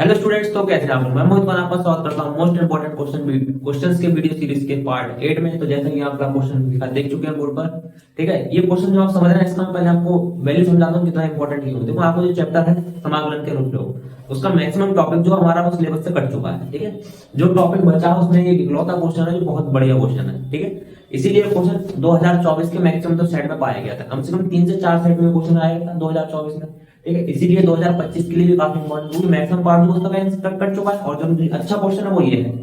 Hello students, तो कैसे आप लोग? मैं मोहित आपका स्वागत करता हूं मोस्ट इंपोर्टेंट क्वेश्चंस के वीडियो सीरीज के पार्ट 8 में। तो जैसा कि आपका क्वेश्चन लिखा देख चुके हैं बोर्ड पर, ठीक है। ये क्वेश्चन जो आप समझ रहे हैं, इसका मैं पहले आपको वैल्यू समझाता हूं कितना इंपॉर्टेंट ये होता है। देखो, आपको जो चैप्टर है समाकलन के अनुप्रयोग, उसका मैक्सिमम टॉपिक जो हमारा वो सिलेबस से कट चुका है, ठीक है। जो टॉपिक बचा है उसमें ये इकलौता क्वेश्चन है जो बहुत बढ़िया क्वेश्चन है, ठीक है। इसीलिए क्वेश्चन 2024 के मैक्सिमम तो सेट में पाया गया था, कम से कम 3 से 4 सेट में क्वेश्चन आया था 2024 में, ठीक है। इसीलिए 2025 के लिए भी काफी इंपॉर्टेंट, क्योंकि मैक्सिमम पार्ट जो उसका कट चुका है और जो अच्छा क्वेश्चन है वो ये है।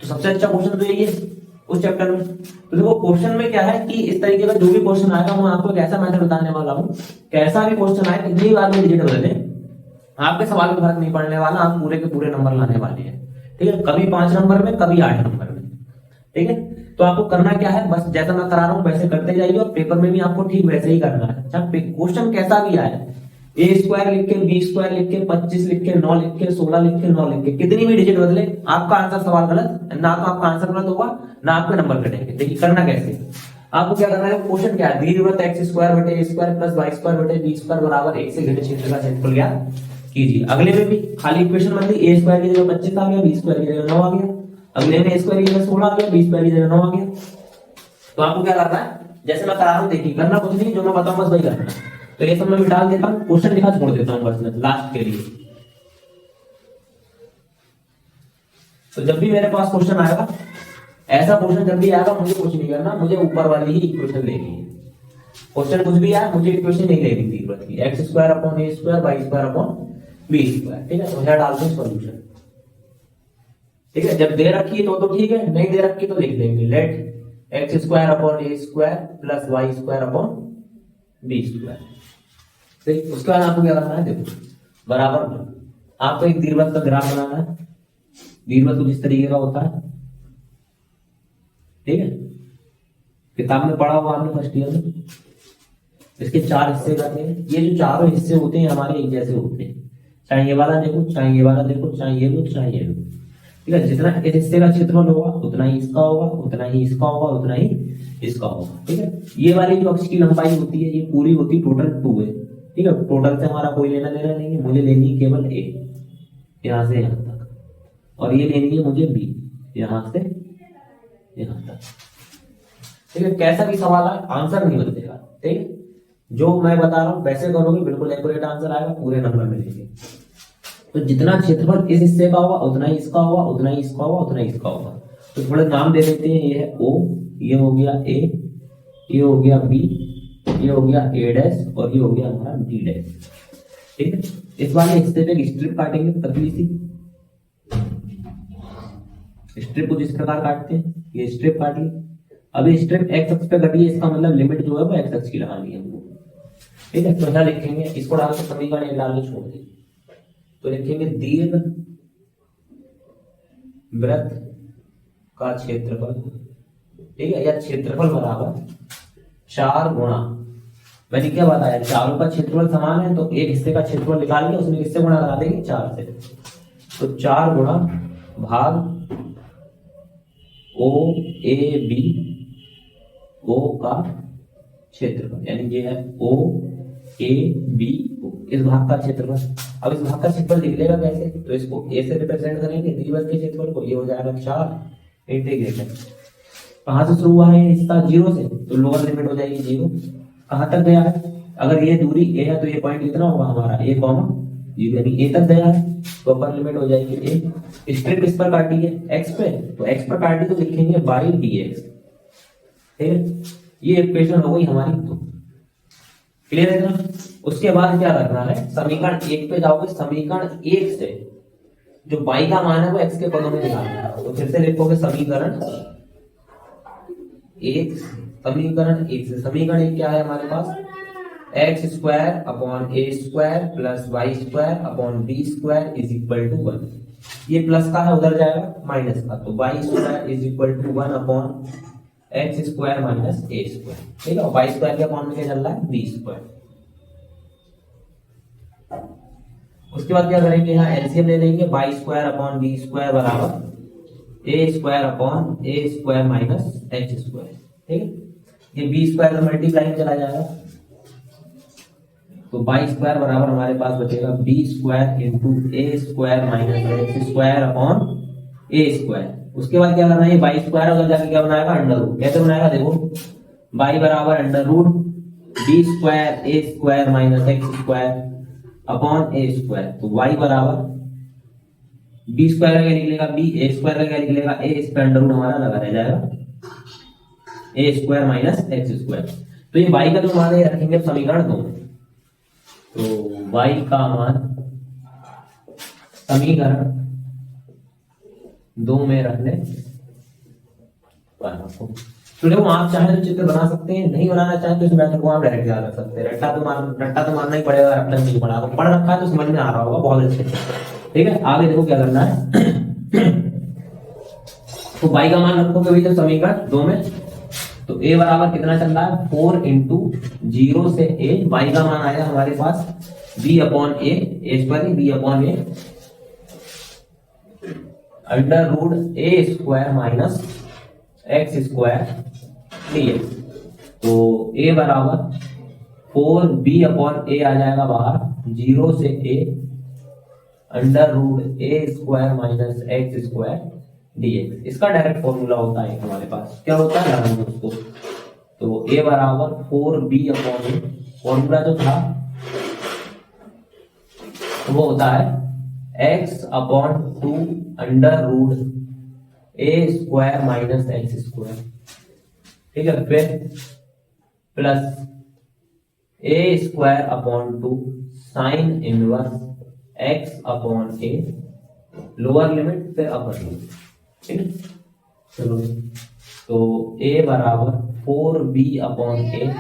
तो सबसे अच्छा क्वेश्चन तो यही है उस चैप्टर में। तो देखो, क्वेश्चन में क्या है कि इस तरीके का जो भी क्वेश्चन आएगा मैं आपको एक ऐसा मेथड बताने वाला हूँ, कैसा भी क्वेश्चन आए, कितनी बार में डिजिट बदले, आपके सवाल में फर्क नहीं पड़ने वाला, आप पूरे के पूरे नंबर लाने वाले हैं, ठीक है। कभी 5 नंबर में, कभी 8 नंबर में, ठीक है। तो आपको करना क्या है, बस जैसा मैं करा रहा हूँ वैसे करते जाइए, और पेपर में भी आपको ठीक वैसे ही करना है। अच्छा, क्वेश्चन कैसा भी आए, ए स्क्वायर लिख के, बी स्क्वायर लिख के, 25 लिख के, 9 लिख के, 16 लिख के, 9 लिख के, कितनी भी डिजिट बदले, आपका आंसर सवाल गलत ना, तो आपका आंसर गलत होगा ना आपके नंबर कटेंगे। देखिए करना कैसे, आपको क्या करना है, क्वेश्चन क्या है, दीर्घवृत्त एक्स स्क्वायर बटे ए स्क्वायर प्लस वाई स्क्वायर बटे बी स्क्वायर बराबर 1 से घटे क्षेत्र का क्षेत्रफल ज्ञात कीजिए। अगले में भी खाली इक्वेशन बदली, ए स्क्वायर की जगह 25 आ गया, बी स्क्वायर की जगह 9 आ गया। अगले में ए स्क्वायर की जगह 16 आ गया, बी स्क्वायर की जगह 9 आ गया। तो आपको क्या करना है, जैसे मैं करा रहा हूं देखिए, करना कुछ नहीं, जो मैं बताऊं बस वही करना है। तो ये सब मैं डाल देता हूं, क्वेश्चन लिखा छोड़ देता हूं बस लास्ट के लिए। तो जब भी मेरे पास क्वेश्चन आएगा, ऐसा क्वेश्चन जब भी आएगा, मुझे कुछ नहीं करना, मुझे ऊपर वाली ही इक्वेशन लेनी है। क्वेश्चन कुछ भी आए, मुझे इक्वेशन नहीं लेनी थी बस की, एक्स स्क्वायर अपॉन ए square y square upon B square, ठीक है। तो यहां डालते हैं सॉल्यूशन, ठीक है। जब दे रखी है तो ठीक है, नहीं दे रखी तो लिख देंगे लेट एक्स स्क्वायर अपॉन ए square plus y square upon B square. ठीक, उसके बाद आपको क्या करना है, देखो बराबर आपको एक दीर्घवृत्त का ग्राफ बनाना है। दीर्घवृत्त कुछ इस तरीके का होता है, ठीक है। किताब में पढ़ा हुआ आपने फर्स्ट ईयर में, इसके 4 हिस्से करते हैं। ये जो चारों हिस्से होते हैं हमारे एक जैसे होते हैं, चाहे ये वाला देखो, चाहे ये वाला देखो, चाहे ये लो, चाहे ये लो, ठीक है। जितना इस हिस्से का क्षेत्रफल होगा उतना ही इसका होगा, उतना ही इसका होगा, उतना ही इसका होगा, ठीक है। ये वाली जो अक्ष की लंबाई होती है, ये पूरी होती टोटल 2 है, ठीक है। टोटल से हमारा कोई लेना देना नहीं है, मुझे लेनी है केवल ए, यहां से यहां तक, और ये लेनी है मुझे बी, यहां से यहां तक, ठीक है। कैसा भी सवाल आए आंसर नहीं बदलेगा, ठीक है। जो मैं बता रहा हूं वैसे करोगे बिल्कुल एक्यूरेट आंसर आएगा, पूरे नंबर मिलेंगे। तो जितना क्षेत्रफल इस हिस्से का होगा उतना ही इसका होगा, उतना ही इसका होगा, उतना ही इसका होगा। तो थोड़े नाम दे देते हैं, ये है ओ, ये हो गया ए, ये हो गया बी, ये हो गया ए डैश, और ये हो गया हमारा डी डैश, ठीक है। इस वाले हिस्से पे एक स्ट्रिप काटेंगे पतली सी, स्ट्रिप को जिस प्रकार काटते हैं, ये स्ट्रिप काट ली। अब ये स्ट्रिप एक्स अक्ष पे कटी है, इसका मतलब लिमिट जो है वो एक्स अक्ष की लगानी है हमको, ठीक है। तो यहाँ लिखेंगे, इसको डाल के समीकरण एक डाल के छोड़ देंगे, तो लिखेंगे दीर्घ वृत्त का क्षेत्रफल, ठीक है, या क्षेत्रफल बराबर 4 गुणा, मैंने क्या बताया, चारों का क्षेत्रफल समान है, तो एक हिस्से का क्षेत्रफल निकाल के उसमें किससे गुणा करा देंगे, 4 से। तो 4 गुणा भाग ओ ए बी, ओ का क्षेत्रफल, यानी ये है ओ ए बी ओ, इस भाग का क्षेत्रफल। अब इस भाग का क्षेत्रफल लिख लेगा कैसे, तो इसको ए से रिप्रेजेंट करेंगे दीर्घवृत्त के क्षेत्रफल को, ये हो जाएगा 4 इंटीग्रेशन, कहां से शुरू हुआ है इसका, 0 से, तो लोअर लिमिट हो जाएगी 0, कहां तक गया है, अगर ये दूरी ए है तो ये पॉइंट कितना होगा हमारा ए कॉमा 0, यानी ए तक गया है, तो अपर लिमिट हो जाएगी ए। स्ट्रिप किस पर काटी है, एक्स पे, तो एक्स पर काटी तो लिखेंगे बाई डी एक्स, ठीक है। ये इक्वेशन हो गई हमारी 2, क्लियर है ना। उसके बाद क्या करना है, समीकरण 1 पे जाओगे, समीकरण 1 से जो y का मान है वो x के पदों में निकालना है, तो फिर से लिखोगे समीकरण 1, समीकरण 1 से, समीकरण 1 क्या है हमारे पास, x square upon A square plus y square upon B square is equal to 1, ये प्लस का है उधर जाएगा माइनस का, तो Y square is equal to 1 upon X square minus A square, ठीक है। वाई स्क्वायर के अपॉन में क्या चल रहा है, बी स्क्वायर। उसके बाद क्या करेंगे, यहाँ एलसीएम ले लेंगे, Y square upon B square बराबर A square upon A square minus H square, ठीक है। ये बी स्क्वायर में मल्टीप्लाई में चला जाएगा, तो बाई स्क्वायर बराबर हमारे पास बचेगा b square into a square minus x square upon A square. उसके बाद क्या करना है, बाई स्क्वायर उधर जाके क्या बनाएगा, अंडर रूट। कैसे बनाएगा देखो, बाई बराबर under root b square a square minus x square upon A square. तो वाई बराबर बी स्क्वायर का क्या निकलेगा, बी, ए स्क्वायर का क्या निकलेगा, ए, इस पे अंडर रूट हमारा लगा रह जाएगा ए स्क्वायर माइनस एक्स स्क्वायर। तो ये वाई का जो मान है रखेंगे समीकरण 2 में। तो वाई का मान समीकरण 2 में रखने पर आपको, तो देखो आप चाहे तो चित्र बना सकते हैं, नहीं बनाना चाहे तो इस मेथड को आप डायरेक्ट याद रख सकते हैं। रट्टा तो मारना ही पड़ेगा, रट्टा नहीं पड़ा तो पढ़ रखा है तो समझ में आ रहा होगा बहुत अच्छे से। ठीक है, आगे देखो क्या करना है। तो y का मान रखोगे वही तो समीकरण 2 में। तो a बराबर कितना चल रहा है, 4 इंटू 0 से a, y का मान आया हमारे पास b upon A square, b upon a under root A square minus x square dx। तो a बराबर 4b अपॉन ए आ जाएगा बाहर, 0 से a under root A square minus x square dx। इसका डायरेक्ट फॉर्मूला होता है हमारे पास, क्या होता है लगाएंगे उसको। तो a बराबर 4b अपॉन ए, फॉर्मूला जो था वो होता है x अपॉन 2 अंडर रूट ए स्क्वायर माइनस एक्स स्क्वायर। ठीक है, फिर plus A square upon 2 sine inverse x upon a, lower limit फिर अपर लिमिट। ठीक है, चलो तो a बराबर 4b अपॉन ए।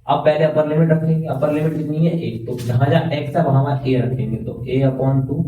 अब पहले अपर लिमिट रखेंगे, अपर लिमिट कितनी है 1, तो जहां जहां x है वहां वहां a रखेंगे। तो a upon 2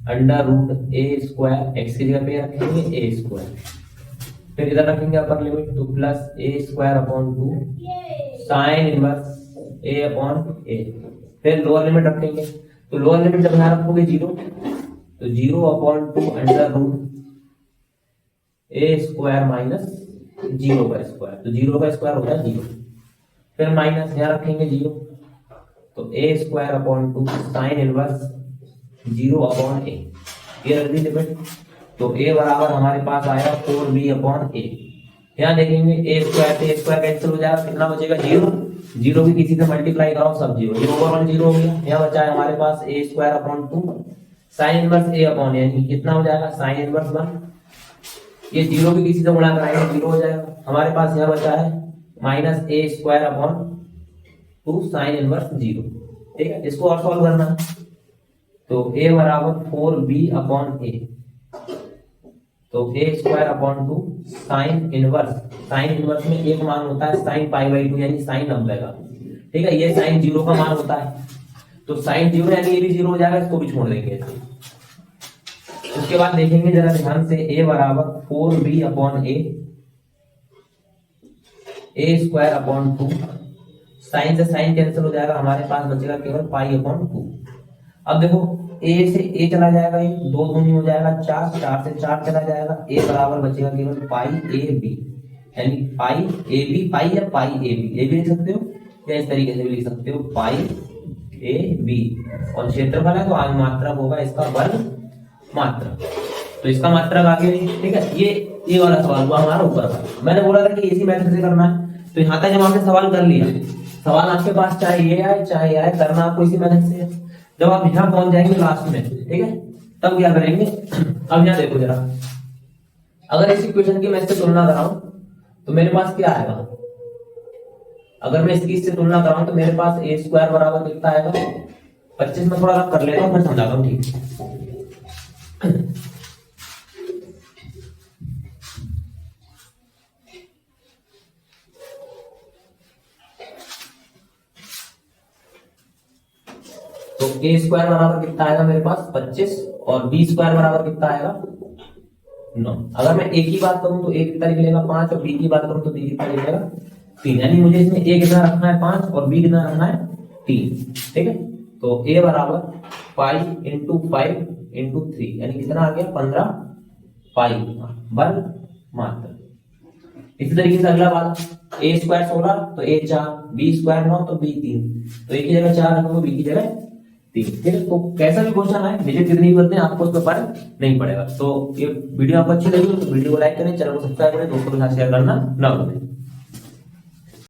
under root A square, X की जगह पे रखेंगे ए स्क्वायर, फिर इधर रखेंगे अपर लिमिट तो plus A square upon 2 sine inverse A upon A, फिर लोअर लिमिट रखेंगे। तो लोअर लिमिट जब यहां रखोगे 0, तो 0 अपॉन 2 अंडर रूट ए स्क्वायर माइनस 0 का स्क्वायर, तो 0 का स्क्वायर होता है 0, फिर माइनस यहां रखेंगे 0, तो a square upon 2 sine inverse 0 upon a, ये रख दी लिमिट। तो ए बराबर हमारे पास आया 4b अपॉन ए। यहाँ देखेंगे ए स्क्वायर से ए स्क्वायर कैंसिल हो जाएगा, कितना बचेगा 0, 0 भी किसी से मल्टीप्लाई करो सब 0, 0 ओवर 0 हो गया। यहाँ बचा है हमारे पास ए square upon 2 sine inverse A upon ए, कितना हो जाएगा साइन इनवर्स 1, ये 0 भी किसी से गुणा कराएंगे 0 हो जाएगा। हमारे पास यहाँ बचा है minus A square upon 2 sine inverse 0। ठीक है, इसको और सॉल्व करना है। तो a बराबर 4b अपॉन ए, तो a square upon 2 sine inverse में एक मान होता है साइन पाई बाई 2 यानी साइन 90 का। ठीक है, ये साइन 0 का मान होता है, तो साइन 0 यानी ये भी 0 हो जाएगा, इसको भी छोड़ देंगे। उसके बाद देखेंगे जरा ध्यान से, a बराबर 4b अपॉन ए स्क्वायर अपॉन 2, साइन से साइन कैंसिल हो जाएगा, हमारे पास बचेगा केवल पाई अपॉन 2। अब देखो a से a चला जाएगा, ये 2 दूनी हो जाएगा 4, 4 से 4 चला जाएगा, a बराबर बचेगा केवल पाई a b, यानी पाई a b, पाई या पाई a b, ये भी लिख सकते हो या इस तरीके से भी लिख सकते हो पाई a b। और क्षेत्रफल है तो आगे मात्रक होगा इसका वर्ग मात्रक, तो इसका मात्रक आगे। ठीक है, ये वाला सवाल हुआ हमारा ऊपर का। मैंने बोला था कि इसी मेथड से करना है, तो यहाँ तक जब आपने सवाल कर लिया, सवाल आपके पास चाहे ये आए चाहे आए, करना आपको इसी मेथड से। जब आप यहाँ पहुंच जाएंगे लास्ट में, ठीक है, तब क्या करेंगे। अब यहाँ देखो जरा, अगर इस इक्वेशन की मैं इससे तुलना कराऊं तो मेरे पास क्या आएगा, अगर मैं इसकी इससे तुलना कराऊं तो मेरे पास ए स्क्वायर बराबर कितना आएगा 25 में थोड़ा कर लेता हूं, मैं समझाता हूं। ठीक, तो ए स्क्वायर बराबर कितना आएगा मेरे पास 25 और बी स्क्वायर बराबर कितना आएगा 9। अगर मैं ए की बात करूं तो ए कितना निकलेगा 5 और बी की बात करूं तो बी कितना निकलेगा 3, यानी मुझे इसमें ए कितना रखना है 5 और बी कितना रखना है 3। ठीक है, तो ए बराबर पाई इंटू 5 इंटू 3, यानी कितना आ गया 15 पाई वर्ग मात्र। इसी तरीके से अगला बात, ए स्क्वायर 16 तो ए 4, बी स्क्वायर 9 तो बी 3, तो ए की जगह 4 रखोगे, बी की जगह 3। ठीक है, तो कैसा भी क्वेश्चन आए, डिजिट कितनी भी होते हैं, आपको उस पर फर्क नहीं पड़ेगा। तो ये वीडियो आपको अच्छी लगी तो वीडियो को लाइक करें, चैनल को सब्सक्राइब करें, दोस्तों के साथ शेयर करना ना भूलें।